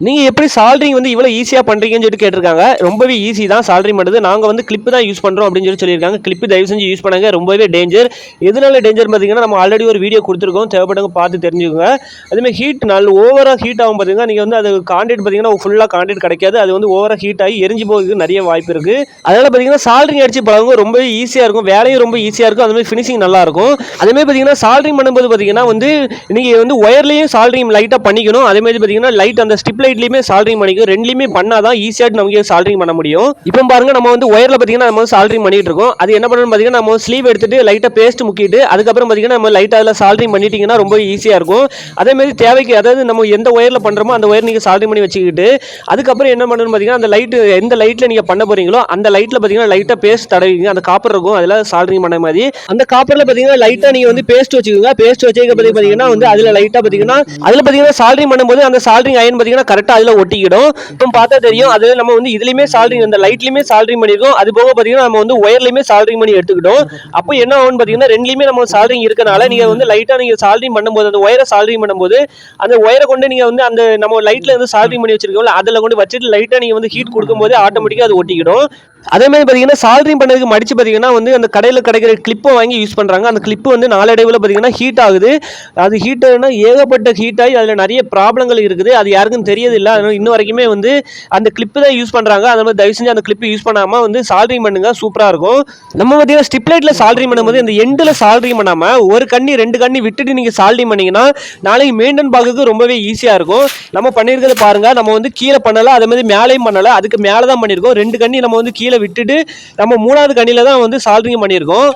நீங்கள் எப்படி சால்ட்ரிங் வந்து இவ்வளோ ஈஸியாக பண்ணுறீங்கன்னு சொல்லிட்டு கேட்டிருக்காங்க. ரொம்பவே ஈஸி தான் சால்ட்ரிங் பண்ணுறது. நாங்கள் வந்து கிளிப்பு தான் யூஸ் பண்ணுறோம் அப்படின்னு சொல்லியிருக்காங்க. கிளிப்பு தயவு செஞ்சு யூஸ் பண்ணுங்க, ரொம்பவே டேஞ்சர். எதனால டேஞ்சர் பார்த்தீங்கன்னா, நம்ம ஆல்ரெடி ஒரு வீடியோ கொடுத்துருக்கோம், தேவைப்பட்டவங்க பார்த்து தெரிஞ்சுக்கோங்க. அதேமாதிரி ஹீட் நல்ல ஓவராக ஹீட் ஆகும் பார்த்தீங்கன்னா, நீங்கள் வந்து அது கான்டெக்ட் பார்த்தீங்கன்னா ஃபுல்லாக கான்டெக்ட் கிடைக்காது. அது வந்து ஓவராக ஹீட் ஆகி எரிஞ்சு போகிறதுக்கு நிறைய வாய்ப்பு இருக்குது. அதனால் பார்த்தீங்கன்னா சால்ட்ரிங் அடிச்சு பழகுங்க, ரொம்பவே ஈஸியாக இருக்கும், வேலையும் ரொம்ப ஈஸியாக இருக்கும். அதுமாதிரி ஃபினிஷிங் நல்லா இருக்கும். அதேமாதிரி பார்த்தீங்கன்னா சால்ட்ரிங் பண்ணும்போது பார்த்தீங்கன்னா வந்து நீங்கள் வந்து ஒயர்லேயும் சால்ட்ரிங் லைட்டாக பண்ணிக்கணும். அதேமாதிரி பார்த்தீங்கன்னா லைட் அந்த ஸ்டிப் லைட்லையுமே சால்ட்ரிங் பண்ணிக்கணும். ரெண்டுலையுமே பண்ணாதான் ஈஸியாக நமக்கு சால்ட்ரிங் பண்ண முடியும். இப்போ பாருங்க, நம்ம வந்து ஒயரில் பார்த்தீங்கன்னா நம்ம வந்து சால்ட்ரிங் பண்ணிட்டு இருக்கோம். அது என்ன பண்ணணும் பார்த்தீங்கன்னா, நம்ம ஸ்லீவ் எடுத்துட்டு லைட்டாக பேஸ்ட் முக்கிட்டு அதுக்கப்புறம் பார்த்தீங்கன்னா நம்ம லைட்டாக அதில் சால்ட்ரிங் பண்ணிட்டீங்கன்னா ரொம்ப ஈஸியாக இருக்கும். அதேமாதிரி தேவைக்கு அதாவது நம்ம எந்த ஒயரில் பண்ணுறோமோ அந்த ஒயர் நீங்கள் சால்ட்ரிங் பண்ணி வச்சுக்கிட்டு அதுக்கப்புறம் என்ன பண்ணணும் பார்த்தீங்கன்னா, அந்த லைட்டு எந்த லைட்டில் நீங்கள் பண்ண போறீங்களோ அந்த லைட்டில் பார்த்தீங்கன்னா லைட்டாக பேஸ்ட் தடவிங்க. அந்த காப்பர் இருக்கும், அதில் சால்ட்ரிங் பண்ண மாதிரி அந்த காப்பரில் பார்த்தீங்கன்னா லைட்டாக நீங்கள் வந்து பேஸ்ட் வச்சுக்கோங்க. பேஸ்ட் வச்சுக்க பார்த்தீங்கன்னா வந்து அதில் லைட்டாக பார்த்தீங்கன்னா அதில் பார்த்தீங்கன்னா சால்ட்ரிங் பண்ணும்போது அந்த சால்ட்ரிங் அயன் பார்த்தீங்கன்னா கரெக்டாக அதில் ஒட்டிக்கிடும். இப்போ பார்த்தா தெரியும். அதில் நம்ம வந்து இதுலையுமே சால்ட்ரிங், அந்த லைட்லையுமே சால்ட்ரிங் பண்ணியிருக்கோம். அது போக பார்த்தீங்கன்னா நம்ம வந்து ஒயர்லையுமே சால்ட்ரிங் பண்ணி எடுத்துக்கிட்டோம். அப்போ என்ன ஆகும்னு பார்த்தீங்கன்னா ரெண்டுலையுமே நம்ம சால்ட்ரிங் இருக்கனால நீங்கள் வந்து லைட்டாக நீங்கள் சால்ட்ரிங் பண்ணும்போது அந்த ஒயரை சால்ட்ரிங் பண்ணும்போது அந்த ஒயரை கொண்டு நீங்கள் வந்து அந்த நம்ம லைட்டில் வந்து சால்ட்ரிங் பண்ணி வச்சிருக்கோம்ல அதில் கொண்டு வச்சுட்டு லைட்டாக நீங்கள் வந்து ஹீட் கொடுக்கும்போது ஆட்டோமேட்டிக்காக அது ஒட்டிக்கிடும். அதே மாதிரி பார்த்தீங்கன்னா சால்ட்ரிங் பண்ணதுக்கு மடிச்சு பார்த்தீங்கன்னா வந்து அந்த கடையில் கிடைக்கிற கிளிப்பை வாங்கி யூஸ் பண்ணுறாங்க. அந்த கிளிப்பு வந்து நாளடைவில் பார்த்தீங்கன்னா ஹீட் ஆகுது. அது ஹீட் ஆகுதுன்னா ஏகப்பட்ட ஹீட் ஆகி அதில் நிறைய ப்ராப்ளங்கள் இருக்குது. அது யாருக்கும் தெரியதில்லை. அதனால இன்ன வரைக்குமே வந்து அந்த கிளிப்பு தான் யூஸ் பண்ணுறாங்க. அந்த மாதிரி தயவு செஞ்சு அந்த கிளிப்பு யூஸ் பண்ணாமல் வந்து சால்ட்ரிங் பண்ணுங்க, சூப்பராக இருக்கும். நம்ம பார்த்தீங்கன்னா ஸ்டிப் லைட்டில் சால்ட்ரிங் பண்ணும்போது இந்த எண்டில் சால்ட்ரிங் பண்ணாமல் ஒரு கண்ணி 2 கண்ணி விட்டுட்டு நீங்கள் சால்ட்ரிங் பண்ணிங்கன்னா நாளைக்கு மெயின்டைன் பார்க்கறதுக்கு ரொம்பவே ஈஸியாக இருக்கும். நம்ம பண்ணியிருக்கிறது பாருங்கள், நம்ம வந்து கீழே பண்ணலை, அதே மாதிரி மேலேயும் பண்ணலை, அதுக்கு மேலே தான் பண்ணியிருக்கோம். 2 கண்ணி நம்ம வந்து கீழே விட்டுட்டு நம்ம 3வது கண்ணில தான் வந்து சால்ட்ரிங் பண்ணியிருக்கோம்.